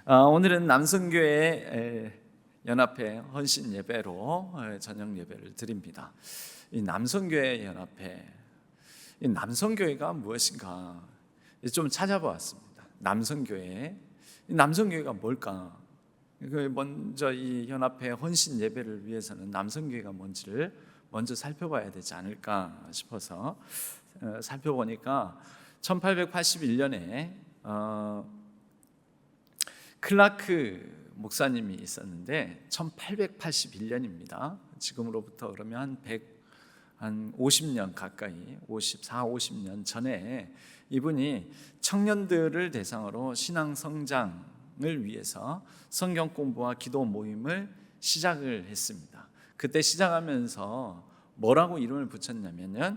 오늘은 남성교회 연합회 헌신 예배로 저녁 예배를 드립니다. 이 남성교회 연합회, 이 남성교회가 무엇인가 좀 찾아보았습니다. 남성교회, 이 남성교회가 뭘까? 먼저 이 연합회 헌신 예배를 위해서는 남성교회가 뭔지를 먼저 살펴봐야 되지 않을까 싶어서 살펴보니까 1881년에 클라크 목사님이 있었는데 1881년입니다. 지금으로부터 그러면 한 50년 가까이 50년 전에 이분이 청년들을 대상으로 신앙 성장을 위해서 성경 공부와 기도 모임을 시작을 했습니다. 그때 시작하면서 뭐라고 이름을 붙였냐면은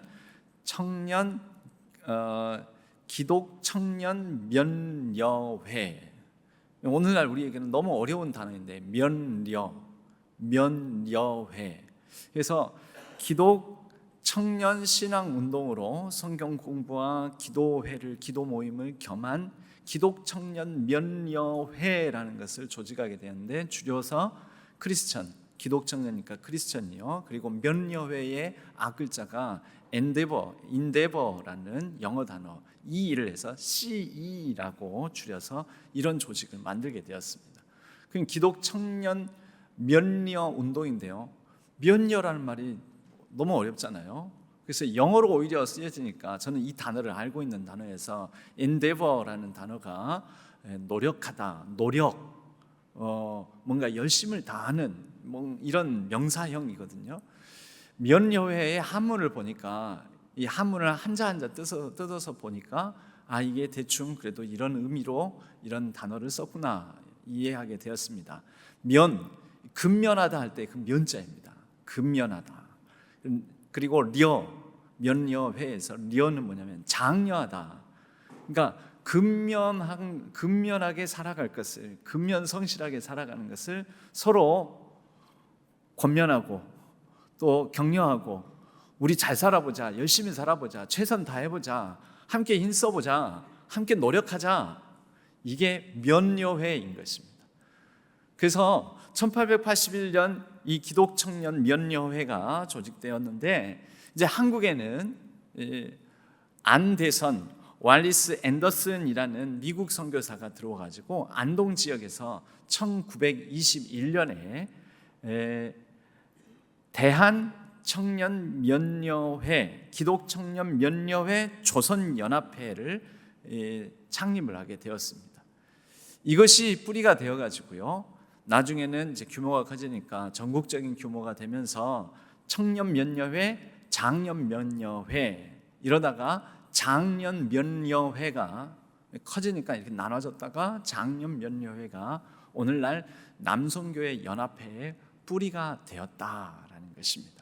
기독 청년 면여회. 오늘날 우리에게는 너무 어려운 단어인데 면여회. 그래서 기독 청년 신앙 운동으로 성경 공부와 기도 모임을 겸한 기독 청년 면여회라는 것을 조직하게 되었는데, 줄여서 크리스천, 기독 청년이니까 크리스천이요. 그리고 면여회의 악글자가 인데버라는 영어 단어 E를 해서 CE라고 줄여서 이런 조직을 만들게 되었습니다. 그럼 기독 청년 면여 운동인데요. 면여라는 말이 너무 어렵잖아요. 그래서 영어로 오히려 쓰여지니까 저는 이 단어를 알고 있는 단어에서 endeavor라는 단어가 노력하다, 뭔가 열심을 다하는 이런 명사형이거든요. 면여회의 한문을 보니까 이 한문을 한자 뜯어서 보니까 이게 대충 그래도 이런 의미로 이런 단어를 썼구나 이해하게 되었습니다. 근면하다 할 때 그 면자입니다. 근면하다. 그리고 면여회에서 려는 뭐냐면 장려하다. 그러니까 근면하게 살아갈 것을, 근면성실하게 살아가는 것을 서로 권면하고 또 격려하고, 우리 잘 살아보자, 열심히 살아보자, 최선 다해보자, 함께 힘써보자, 함께 노력하자. 이게 면여회인 것입니다. 그래서 1881년 이 기독 청년 면여회가 조직되었는데, 이제 한국에는 안대선 왈리스 앤더슨이라는 미국 선교사가 들어와가지고 안동 지역에서 1921년에 대한 청년 면여회, 기독 청년 면여회 조선연합회를 창립을 하게 되었습니다. 이것이 뿌리가 되어가지고요, 나중에는 이제 규모가 커지니까 전국적인 규모가 되면서 청년 면여회, 장년 면여회, 이러다가 장년 면여회가 커지니까 이렇게 나눠졌다가 장년 면여회가 오늘날 남성교회 연합회의 뿌리가 되었다라는 것입니다.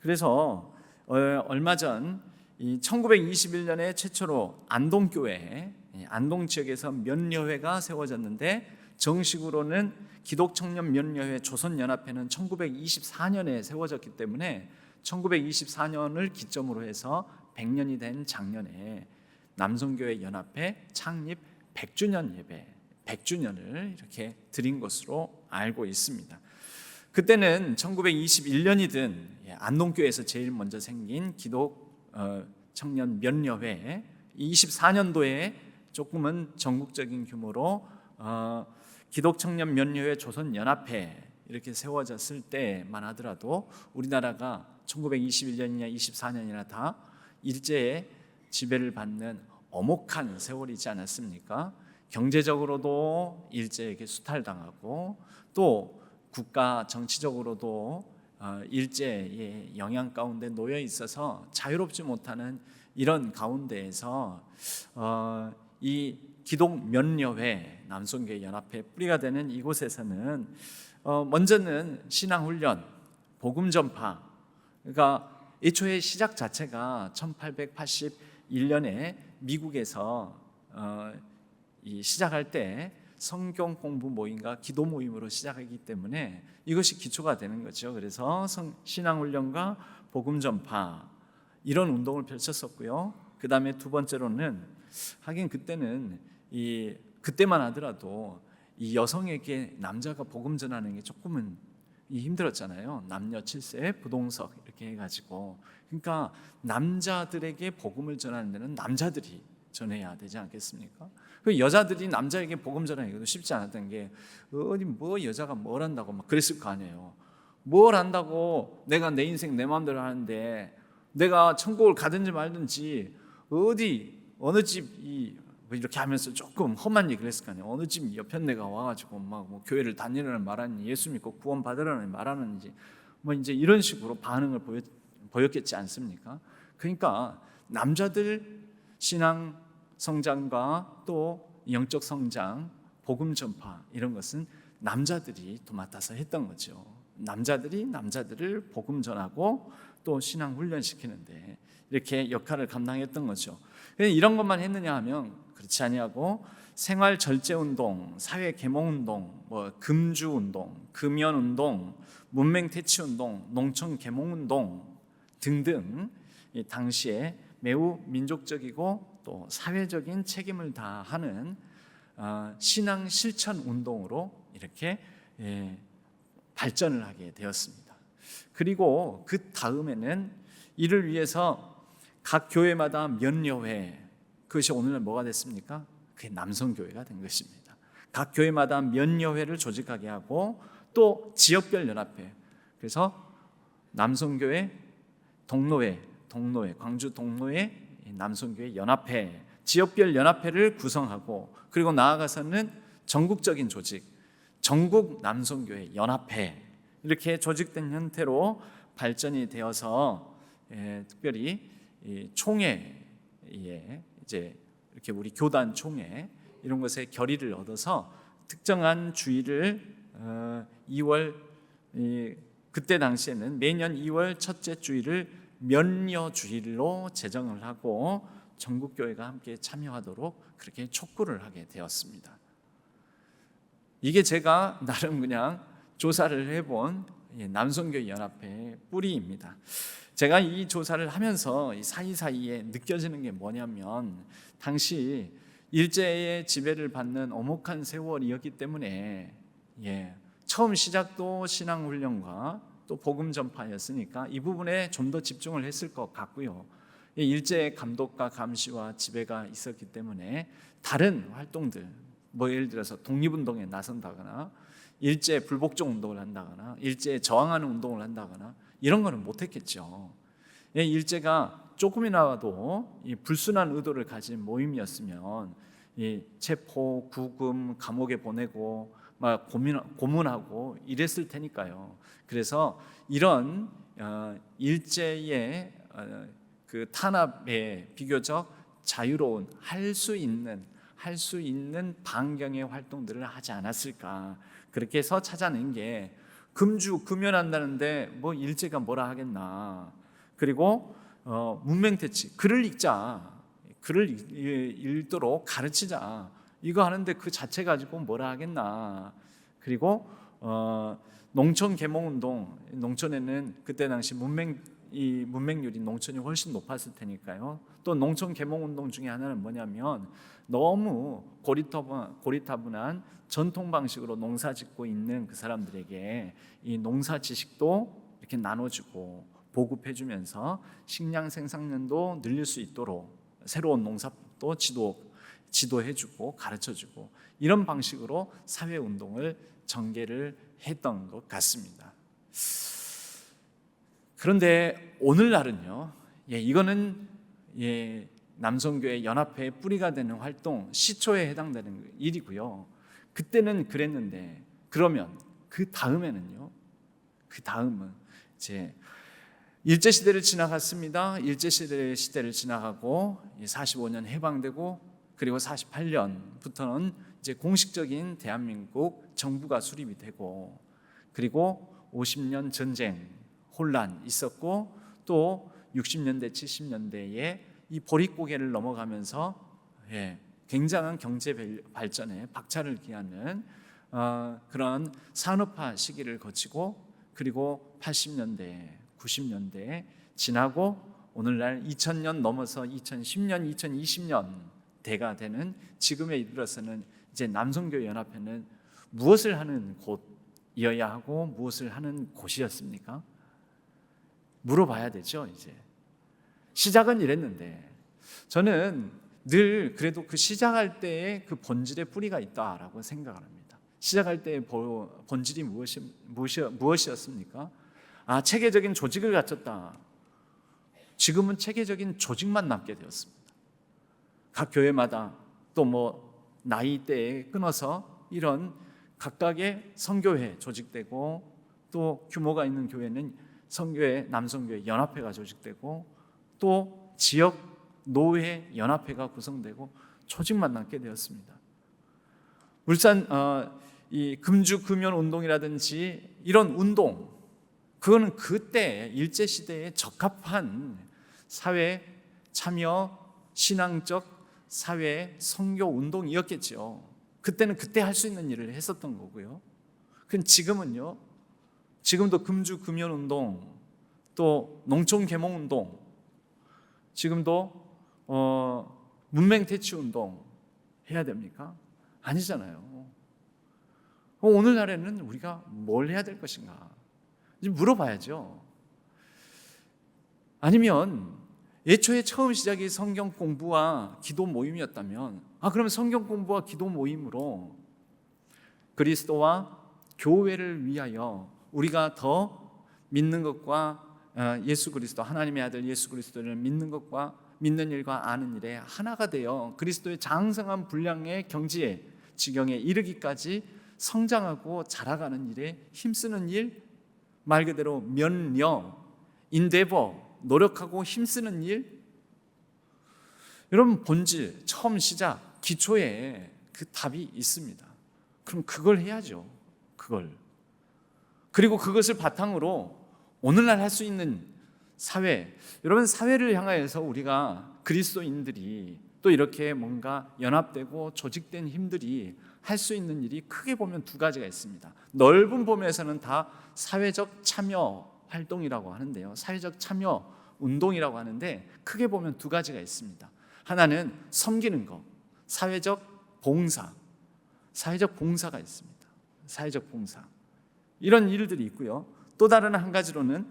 그래서 얼마 전 1921년에 최초로 안동교회, 안동 지역에서 면여회가 세워졌는데, 정식으로는 기독청년 면여회 조선연합회는 1924년에 세워졌기 때문에 1924년을 기점으로 해서 100년이 된 작년에 남성교회 연합회 창립 100주년 예배, 100주년을 이렇게 드린 것으로 알고 있습니다. 그때는 1921년이든 안동교회에서 제일 먼저 생긴 기독 청년 면여회, 24년도에 조금은 전국적인 규모로 기독 청년 면여회 조선연합회 이렇게 세워졌을 때만 하더라도 우리나라가 1921년이나 24년이나 다 일제의 지배를 받는 엄혹한 세월이지 않았습니까? 경제적으로도 일제에게 수탈당하고, 또 국가 정치적으로도 일제의 영향 가운데 놓여 있어서 자유롭지 못하는 이런 가운데에서 이 기독 면여회, 남성교회 연합회 뿌리가 되는 이곳에서는 먼저는 신앙훈련, 복음 전파, 그러니까 애초에 시작 자체가 1881년에 미국에서 시작할 때 성경 공부 모임과 기도 모임으로 시작하기 때문에 이것이 기초가 되는 거죠. 그래서 신앙훈련과 복음 전파, 이런 운동을 펼쳤었고요. 그 다음에 두 번째로는, 하긴 그때만 하더라도 이 여성에게 남자가 복음 전하는 게 조금은 힘들었잖아요. 남녀 7세 부동석 이렇게 해가지고, 그러니까 남자들에게 복음을 전하는 데는 남자들이 전해야 되지 않겠습니까? 그 여자들이 남자에게 복음 전하기도 쉽지 않았던 게, 어디 뭐 여자가 뭘 한다고 막 그랬을 거 아니에요. 뭘 한다고 내가 내 인생 내 마음대로 하는데, 내가 천국을 가든지 말든지 어디 어느 집이 뭐 이렇게 하면서 조금 험한 얘기를 했을 거 아니에요. 어느 집 여편네가 와가지고 막 뭐 교회를 다니라는 말하는, 예수 믿고 구원 받으라는 말하는지 뭐 이제 이런 식으로 반응을 보였겠지 않습니까? 그러니까 남자들 신앙 성장과 또 영적 성장, 복음 전파 이런 것은 남자들이 또 맡아서 했던 거죠. 남자들이 남자들을 복음 전하고 또 신앙 훈련시키는데 이렇게 역할을 감당했던 거죠. 이런 것만 했느냐 하면 그렇지 아니하고, 생활 절제 운동, 사회 계몽 운동, 뭐 금주 운동, 금연 운동, 문맹 퇴치 운동, 농촌 계몽 운동 등등 이 당시에 매우 민족적이고 또 사회적인 책임을 다하는 신앙 실천 운동으로 이렇게 발전을 하게 되었습니다. 그리고 그 다음에는 이를 위해서 각 교회마다 면여회, 그것이 오늘날 뭐가 됐습니까? 그게 남성교회가 된 것입니다. 각 교회마다 면여회를 조직하게 하고 또 지역별 연합회, 그래서 남성교회, 동로회, 광주 동로회 남성교회 연합회, 지역별 연합회를 구성하고, 그리고 나아가서는 전국적인 조직, 전국 남성교회 연합회, 이렇게 조직된 형태로 발전이 되어서 특별히 이 총회에 이제 이렇게 우리 교단 총회 이런 것에 결의를 얻어서 특정한 주일을 2월 그때 당시에는 매년 2월 첫째 주일을 면여 주일로 제정을 하고 전국 교회가 함께 참여하도록 그렇게 촉구를 하게 되었습니다. 이게 제가 나름 그냥 조사를 해본 남성교회 연합회의 뿌리입니다. 제가 이 조사를 하면서 사이사이에 느껴지는 게 뭐냐면, 당시 일제의 지배를 받는 엄혹한 세월이었기 때문에 처음 시작도 신앙훈련과 또 복음 전파였으니까 이 부분에 좀 더 집중을 했을 것 같고요. 일제의 감독과 감시와 지배가 있었기 때문에 다른 활동들, 뭐 예를 들어서 독립운동에 나선다거나 일제 불복종 운동을 한다거나 일제에 저항하는 운동을 한다거나 이런 거는 못했겠죠. 일제가 조금이라도 불순한 의도를 가진 모임이었으면 체포, 구금, 감옥에 보내고 막 고문하고 이랬을 테니까요. 그래서 이런 일제의 그 탄압에 비교적 자유로운 할 수 있는 반경의 활동들을 하지 않았을까. 그렇게 해서 찾아낸 게, 금연한다는데 뭐 일제가 뭐라 하겠나. 그리고 문맹퇴치, 글을 읽자, 글을 읽도록 가르치자, 이거 하는데 그 자체 가지고 뭐라 하겠나. 그리고 농촌 계몽운동, 농촌에는 그때 당시 문맹률이 농촌이 훨씬 높았을 테니까요. 또 농촌 계몽운동 중에 하나는 뭐냐면, 너무 고리타분한 전통 방식으로 농사 짓고 있는 그 사람들에게 이 농사 지식도 이렇게 나눠주고 보급해주면서 식량 생산량도 늘릴 수 있도록 새로운 농사법도 지도해주고 가르쳐주고, 이런 방식으로 사회운동을 전개를 했던 것 같습니다. 그런데 오늘날은요, 이거는 남성교회 연합회의 뿌리가 되는 활동, 시초에 해당되는 일이고요. 그때는 그랬는데, 그러면 그 다음에는요, 그 다음은 이제 일제시대를 지나갔습니다. 일제시대를 지나가고 45년 해방되고, 그리고 48년부터는 이제 공식적인 대한민국 정부가 수립이 되고, 그리고 50년 전쟁 혼란 있었고, 또 60년대 70년대에 이 보릿고개를 넘어가면서 굉장한 경제 발전에 박차를 기하는 그런 산업화 시기를 거치고, 그리고 80년대 90년대 지나고 오늘날 2000년 넘어서 2010년 2020년 대가 되는 지금에 이르러서는 이제 남성교회 연합회는 무엇을 하는 곳이어야 하고 무엇을 하는 곳이었습니까? 물어봐야 되죠. 이제 시작은 이랬는데, 저는 늘 그래도 그 시작할 때에 그 본질의 뿌리가 있다라고 생각을 합니다. 시작할 때의 본질이 무엇이었습니까? 체계적인 조직을 갖췄다. 지금은 체계적인 조직만 남게 되었습니다. 각 교회마다 또 나이대에 끊어서 이런 각각의 선교회 조직되고, 또 규모가 있는 교회는 선교회, 남선교회 연합회가 조직되고, 또 지역 노회 연합회가 구성되고 조직만 남게 되었습니다. 울산 이 금주 금연 운동이라든지 이런 운동, 그거는 그때 일제 시대에 적합한 사회 참여 신앙적 사회 선교 운동이었겠죠. 그때는 그때 할 수 있는 일을 했었던 거고요. 그럼 지금은요, 지금도 금주 금연 운동, 또 농촌 계몽 운동, 지금도 문맹 퇴치 운동 해야 됩니까? 아니잖아요. 오늘날에는 우리가 뭘 해야 될 것인가? 이제 물어봐야죠. 아니면 애초에 처음 시작이 성경 공부와 기도 모임이었다면, 그러면 성경 공부와 기도 모임으로 그리스도와 교회를 위하여 우리가 더 믿는 것과 예수 그리스도, 하나님의 아들 예수 그리스도를 믿는 것과 믿는 일과 아는 일에 하나가 되어 그리스도의 장성한 분량의 경지에 지경에 이르기까지 성장하고 자라가는 일에 힘쓰는 일, 말 그대로 면려, 인데버, 노력하고 힘쓰는 일. 여러분, 본질, 처음 시작, 기초에 그 답이 있습니다. 그럼 그걸 해야죠. 그걸. 그리고 그것을 바탕으로 오늘날 할 수 있는 사회, 여러분, 사회를 향하여서 우리가 그리스도인들이 또 이렇게 뭔가 연합되고 조직된 힘들이 할 수 있는 일이 크게 보면 두 가지가 있습니다. 넓은 범위에서는 다 사회적 참여 활동이라고 하는데요, 사회적 참여 운동이라고 하는데, 크게 보면 두 가지가 있습니다. 하나는 섬기는 것, 사회적 봉사, 사회적 봉사가 있습니다. 사회적 봉사, 이런 일들이 있고요. 또 다른 한 가지로는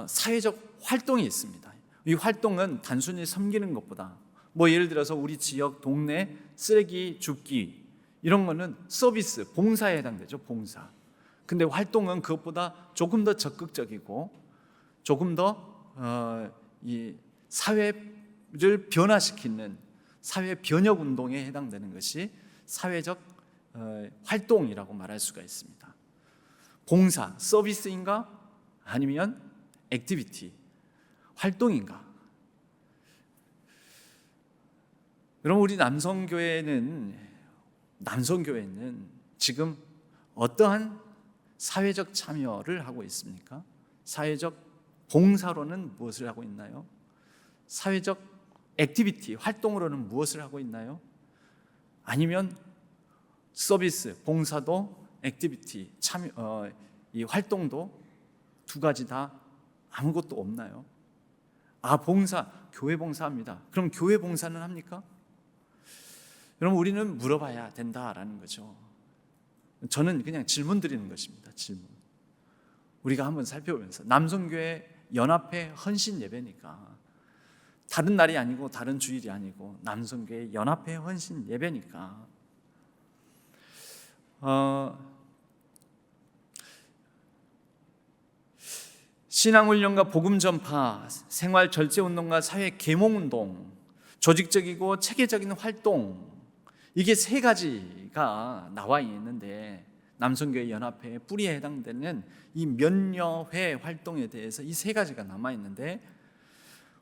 사회적 활동이 있습니다. 이 활동은 단순히 섬기는 것보다, 예를 들어서 우리 지역 동네 쓰레기 줍기, 이런 거는 서비스, 봉사에 해당되죠. 봉사. 근데 활동은 그것보다 조금 더 적극적이고 조금 더 이 사회를 변화시키는 사회 변혁 운동에 해당되는 것이 사회적 활동이라고 말할 수가 있습니다. 봉사, 서비스인가? 아니면 액티비티, 활동인가? 여러분, 우리 남성교회는 지금 어떠한 사회적 참여를 하고 있습니까? 사회적 봉사로는 무엇을 하고 있나요? 사회적 액티비티, 활동으로는 무엇을 하고 있나요? 아니면 서비스, 봉사도 액티비티, 참여, 이 활동도 두 가지 다 아무것도 없나요? 봉사, 교회 봉사합니다. 그럼 교회 봉사는 합니까? 여러분, 우리는 물어봐야 된다라는 거죠. 저는 그냥 질문 드리는 것입니다. 질문. 우리가 한번 살펴보면서, 남성교회 연합회 헌신 예배니까, 다른 날이 아니고 다른 주일이 아니고 남성교회 연합회 헌신 예배니까, 신앙훈련과 복음 전파, 생활 절제 운동과 사회 계몽 운동, 조직적이고 체계적인 활동, 이게 세 가지가 나와 있는데, 남성교회 연합회의 뿌리에 해당되는 이 면여회 활동에 대해서 이 세 가지가 남아 있는데,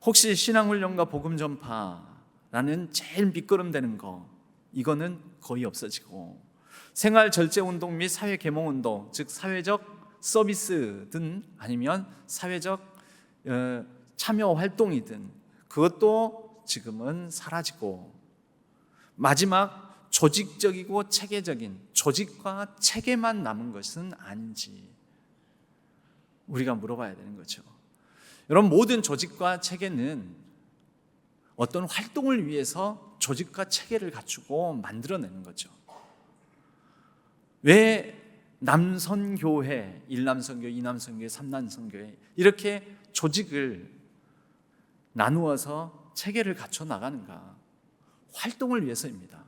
혹시 신앙훈련과 복음 전파라는 제일 밑거름되는 거, 이거는 거의 없어지고, 생활 절제 운동 및 사회 계몽 운동, 즉 사회적 서비스든 아니면 사회적 참여 활동이든, 그것도 지금은 사라지고, 마지막 조직적이고 체계적인 조직과 체계만 남은 것은 아닌지 우리가 물어봐야 되는 거죠. 여러분, 모든 조직과 체계는 어떤 활동을 위해서 조직과 체계를 갖추고 만들어내는 거죠. 왜 남선교회, 1남선교회, 2남선교회, 3남선교회 이렇게 조직을 나누어서 체계를 갖춰 나가는가? 활동을 위해서입니다.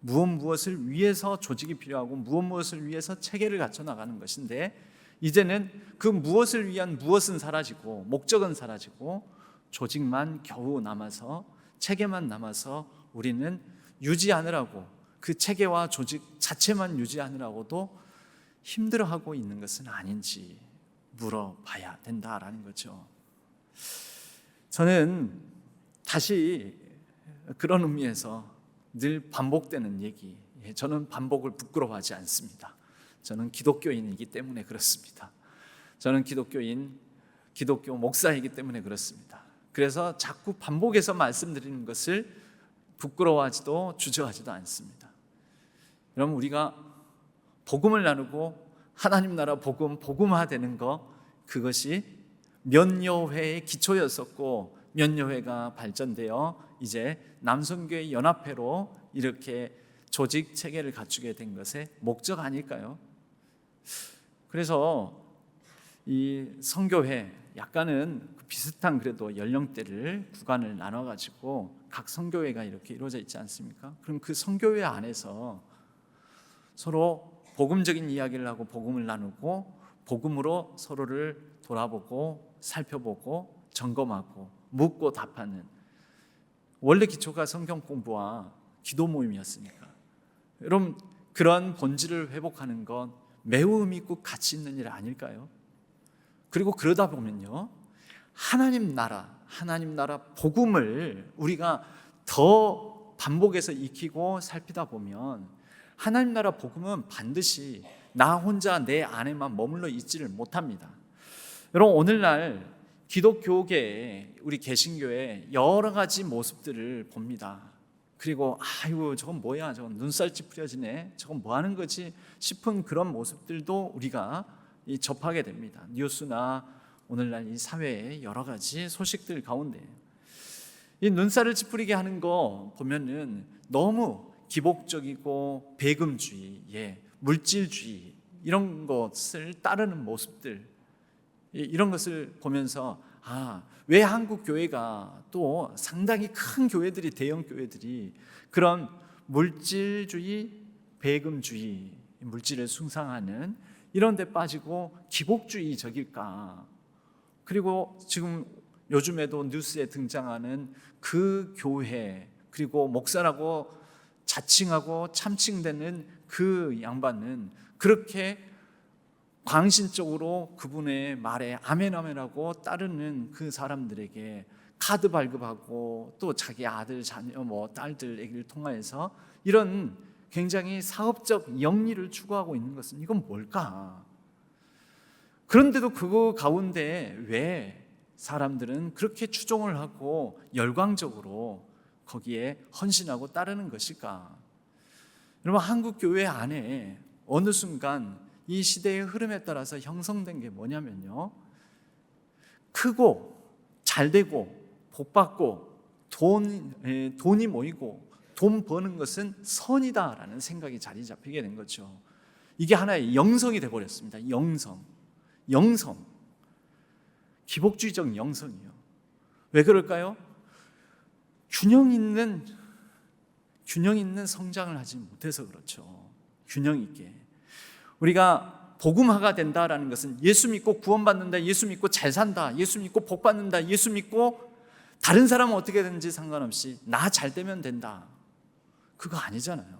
무엇을 위해서 조직이 필요하고 무엇을 위해서 체계를 갖춰 나가는 것인데, 이제는 그 무엇을 위한 무엇은 사라지고 목적은 사라지고 조직만 겨우 남아서, 체계만 남아서 우리는 유지하느라고, 그 체계와 조직 자체만 유지하느라고도 힘들어하고 있는 것은 아닌지 물어봐야 된다라는 거죠. 저는 다시 그런 의미에서 늘 반복되는 얘기, 저는 반복을 부끄러워하지 않습니다. 저는 기독교인이기 때문에 그렇습니다. 저는 기독교 목사이기 때문에 그렇습니다. 그래서 자꾸 반복해서 말씀드리는 것을 부끄러워하지도 주저하지도 않습니다. 여러분, 우리가 복음을 나누고 하나님 나라 복음화되는 것, 그것이 면여회의 기초였었고, 면여회가 발전되어 이제 남선교회 연합회로 이렇게 조직 체계를 갖추게 된 것의 목적 아닐까요? 그래서 이 선교회, 약간은 비슷한 그래도 연령대를 구간을 나눠가지고 각 선교회가 이렇게 이루어져 있지 않습니까? 그럼 그 선교회 안에서 서로 복음적인 이야기를 하고 복음을 나누고, 복음으로 서로를 돌아보고 살펴보고 점검하고 묻고 답하는, 원래 기초가 성경 공부와 기도 모임이었으니까 여러분, 그런 본질을 회복하는 건 매우 의미 있고 가치 있는 일 아닐까요? 그리고 그러다 보면요, 하나님 나라 복음을 우리가 더 반복해서 익히고 살피다 보면 하나님 나라 복음은 반드시 나 혼자 내 안에만 머물러 있지를 못합니다. 여러분, 오늘날 기독교계에, 우리 개신교에 여러 가지 모습들을 봅니다. 그리고 아이고 저건 뭐야, 저건 눈살 찌푸려지네, 저건 뭐 하는 거지 싶은 그런 모습들도 우리가 접하게 됩니다. 뉴스나 오늘날 이 사회의 여러 가지 소식들 가운데 이 눈살을 찌푸리게 하는 거 보면은 너무 기복적이고 배금주의, 물질주의 이런 것을 따르는 모습들, 이런 것을 보면서 왜 한국 교회가 또 상당히 큰 교회들이, 대형 교회들이 그런 물질주의, 배금주의, 물질을 숭상하는 이런 데 빠지고 기복주의적일까? 그리고 지금 요즘에도 뉴스에 등장하는 그 교회, 그리고 목사라고 자칭하고 참칭되는 그 양반은 그렇게 광신적으로 그분의 말에 아멘 아멘하고 따르는 그 사람들에게 카드 발급하고 또 자기 아들, 자녀, 딸들 얘기를 통해서 이런 굉장히 사업적 영리를 추구하고 있는 것은 이건 뭘까? 그런데도 그거 가운데 왜 사람들은 그렇게 추종을 하고 열광적으로 거기에 헌신하고 따르는 것일까? 여러분, 한국 교회 안에 어느 순간 이 시대의 흐름에 따라서 형성된 게 뭐냐면요, 크고 잘되고 복받고 돈이 모이고 돈 버는 것은 선이다라는 생각이 자리 잡히게 된 거죠. 이게 하나의 영성이 되어버렸습니다. 영성, 기복주의적 영성이요. 왜 그럴까요? 균형 있는 성장을 하지 못해서 그렇죠. 균형 있게 우리가 복음화가 된다라는 것은 예수 믿고 구원받는다, 예수 믿고 잘 산다, 예수 믿고 복받는다, 예수 믿고 다른 사람은 어떻게 되는지 상관없이 나 잘 되면 된다, 그거 아니잖아요.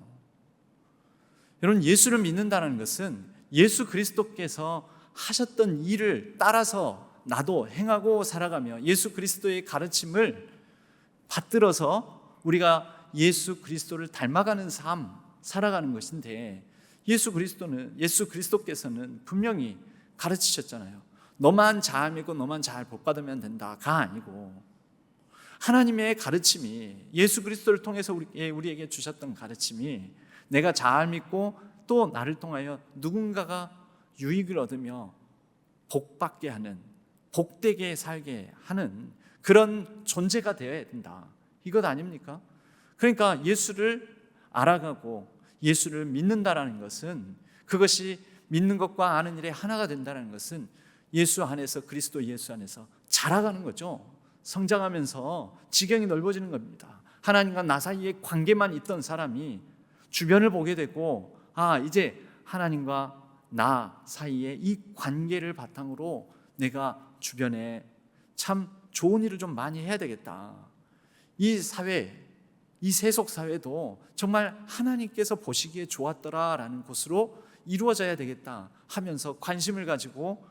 여러분, 예수를 믿는다는 것은 예수 그리스도께서 하셨던 일을 따라서 나도 행하고 살아가며 예수 그리스도의 가르침을 받들어서 우리가 예수 그리스도를 닮아가는 삶 살아가는 것인데, 예수 그리스도께서는 분명히 가르치셨잖아요. 너만 잘 믿고 너만 잘 복받으면 된다가 아니고, 하나님의 가르침이, 예수 그리스도를 통해서 우리에게 주셨던 가르침이 내가 잘 믿고 또 나를 통하여 누군가가 유익을 얻으며 복받게 하는, 복되게 살게 하는 그런 존재가 되어야 된다, 이것 아닙니까? 그러니까 예수를 알아가고 예수를 믿는다라는 것은, 그것이 믿는 것과 아는 일에 하나가 된다는 것은 예수 안에서, 그리스도 예수 안에서 자라가는 거죠. 성장하면서 지경이 넓어지는 겁니다. 하나님과 나 사이에 관계만 있던 사람이 주변을 보게 되고, 이제 하나님과 나 사이에 이 관계를 바탕으로 내가 주변에 참 좋은 일을 좀 많이 해야 되겠다. 이 사회, 이 세속 사회도 정말 하나님께서 보시기에 좋았더라라는 곳으로 이루어져야 되겠다 하면서 관심을 가지고,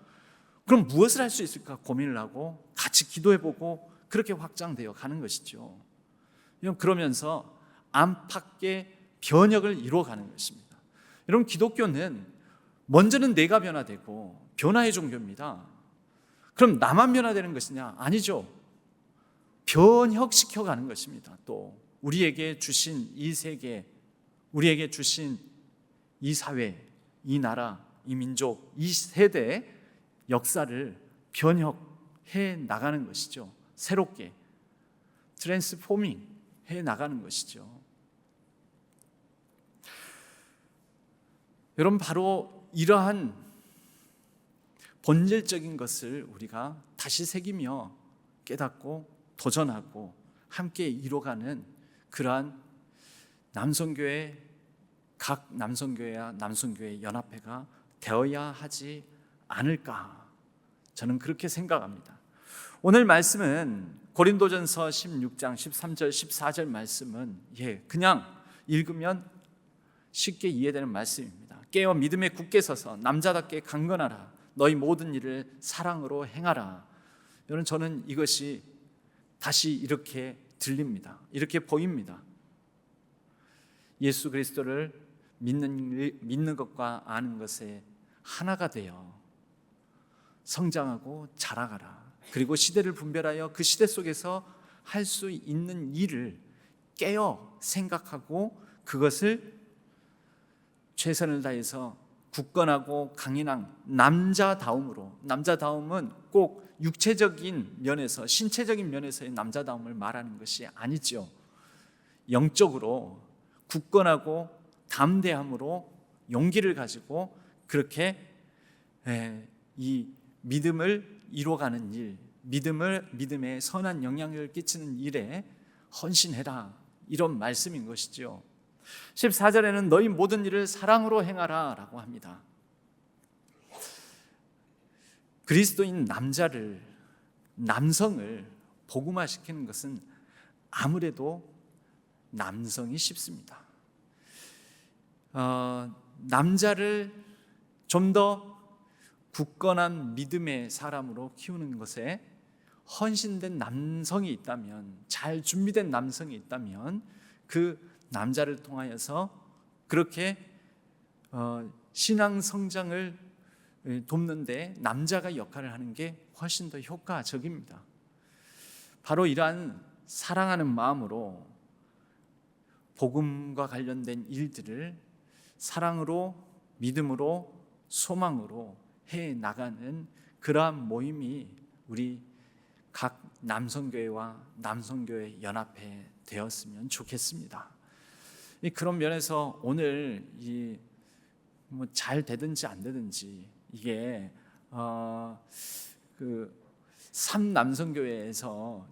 그럼 무엇을 할 수 있을까 고민을 하고 같이 기도해보고 그렇게 확장되어 가는 것이죠. 그러면서 안팎의 변혁을 이루어가는 것입니다. 여러분, 기독교는 먼저는 내가 변화되고 변화의 종교입니다. 그럼 나만 변화되는 것이냐? 아니죠. 변혁시켜가는 것입니다. 또 우리에게 주신 이 세계, 우리에게 주신 이 사회, 이 나라, 이 민족, 이 세대의 역사를 변혁해 나가는 것이죠. 새롭게 트랜스포밍 해 나가는 것이죠. 여러분, 바로 이러한 본질적인 것을 우리가 다시 새기며 깨닫고 도전하고 함께 이뤄가는 그러한 남성교회, 각 남성교회와 남성교회 연합회가 되어야 하지 않을까, 저는 그렇게 생각합니다. 오늘 말씀은 고린도전서 16장 13절 14절 말씀은 그냥 읽으면 쉽게 이해되는 말씀입니다. 깨어 믿음에 굳게 서서 남자답게 강건하라. 너희 모든 일을 사랑으로 행하라. 여러분, 저는 이것이 다시 이렇게 들립니다. 이렇게 보입니다. 예수 그리스도를 믿는 것과 아는 것에 하나가 되어 성장하고 자라가라. 그리고 시대를 분별하여 그 시대 속에서 할 수 있는 일을 깨어 생각하고 그것을 최선을 다해서 굳건하고 강인한 남자다움으로, 남자다움은 꼭 육체적인 면에서, 신체적인 면에서의 남자다움을 말하는 것이 아니죠. 영적으로 굳건하고 담대함으로 용기를 가지고 그렇게 이 믿음을 이뤄가는 일, 믿음에 선한 영향력을 끼치는 일에 헌신해라, 이런 말씀인 것이죠. 14절에는 너희 모든 일을 사랑으로 행하라 라고 합니다. 그리스도인 남성을 복음화시키는 것은 아무래도 남성이 쉽습니다. 남자를 좀 더 굳건한 믿음의 사람으로 키우는 것에 헌신된 남성이 있다면, 잘 준비된 남성이 있다면 그 남자를 통하여서 그렇게 신앙 성장을 돕는데 남자가 역할을 하는 게 훨씬 더 효과적입니다. 바로 이러한 사랑하는 마음으로 복음과 관련된 일들을 사랑으로, 믿음으로, 소망으로 해 나가는 그러한 모임이 우리 각 남성교회와 남성교회 연합회 되었으면 좋겠습니다. 그런 면에서 오늘 잘 되든지 안 되든지, 이게 그 3남성교회에서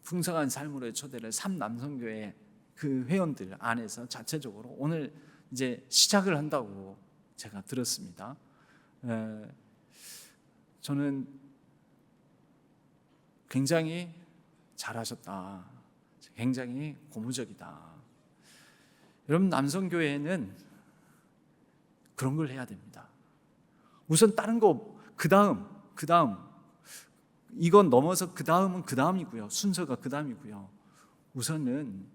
풍성한 삶으로의 초대를 3남성교회 그 회원들 안에서 자체적으로 오늘 이제 시작을 한다고 제가 들었습니다. 저는 굉장히 잘하셨다, 굉장히 고무적이다. 여러분, 남성교회는 그런 걸 해야 됩니다. 우선 다른 거 그 다음 이건 넘어서 그 다음이고요. 순서가 그 다음이고요. 우선은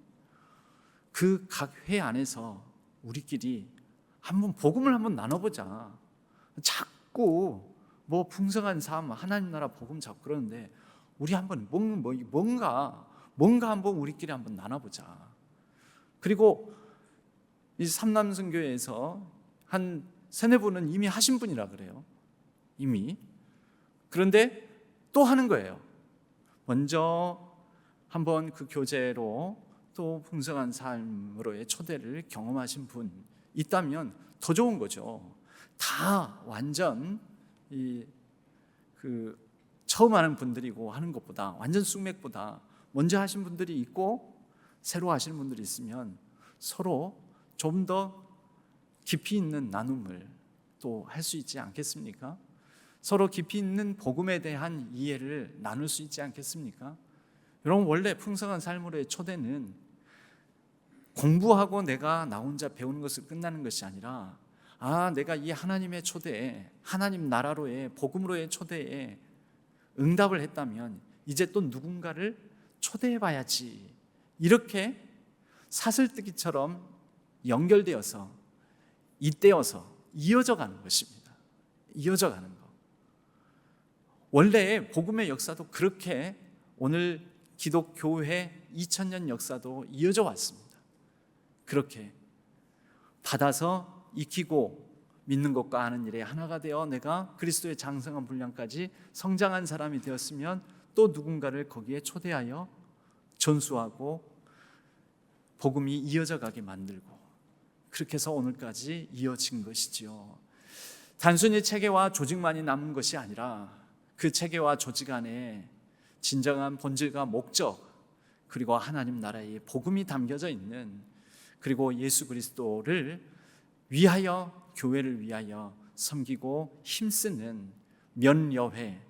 그 각 회 안에서 우리끼리 한번 복음을 한번 나눠보자. 자꾸 뭐 풍성한 삶, 하나님 나라 복음 자꾸 그러는데 우리 한번 뭔가 한번 우리끼리 한번 나눠보자. 그리고 이 삼남성교회에서 한 세네 분은 이미 하신 분이라 그래요. 이미. 그런데 또 하는 거예요. 먼저 한번 그 교재로 또 풍성한 삶으로의 초대를 경험하신 분 있다면 더 좋은 거죠. 다 완전 처음 하는 분들이고 하는 것보다, 완전 숙맥보다 먼저 하신 분들이 있고 새로 하시는 분들이 있으면 서로 좀 더 깊이 있는 나눔을 또 할 수 있지 않겠습니까? 서로 깊이 있는 복음에 대한 이해를 나눌 수 있지 않겠습니까? 여러분, 원래 풍성한 삶으로의 초대는 공부하고 내가 나 혼자 배우는 것을 끝나는 것이 아니라, 내가 이 하나님의 초대에, 하나님 나라로의 복음으로의 초대에 응답을 했다면 이제 또 누군가를 초대해 봐야지, 이렇게 사슬뜨기처럼 연결되어서 잇대어서 이어져 가는 것입니다. 이어져 가는 것. 원래 복음의 역사도 그렇게 오늘 기독교회 2000년 역사도 이어져 왔습니다. 그렇게 받아서 익히고 믿는 것과 아는 일에 하나가 되어 내가 그리스도의 장성한 분량까지 성장한 사람이 되었으면 또 누군가를 거기에 초대하여 전수하고 복음이 이어져 가게 만들고, 그렇게 해서 오늘까지 이어진 것이지요. 단순히 체계와 조직만이 남은 것이 아니라 그 체계와 조직 안에 진정한 본질과 목적, 그리고 하나님 나라의 복음이 담겨져 있는, 그리고 예수 그리스도를 위하여, 교회를 위하여 섬기고 힘쓰는 면여회에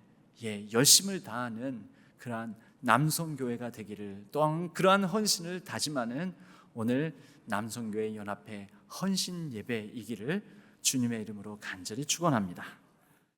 열심을 다하는 그러한 남성교회가 되기를, 또한 그러한 헌신을 다짐하는 오늘 남성교회 연합회 헌신 예배이기를 주님의 이름으로 간절히 축원합니다.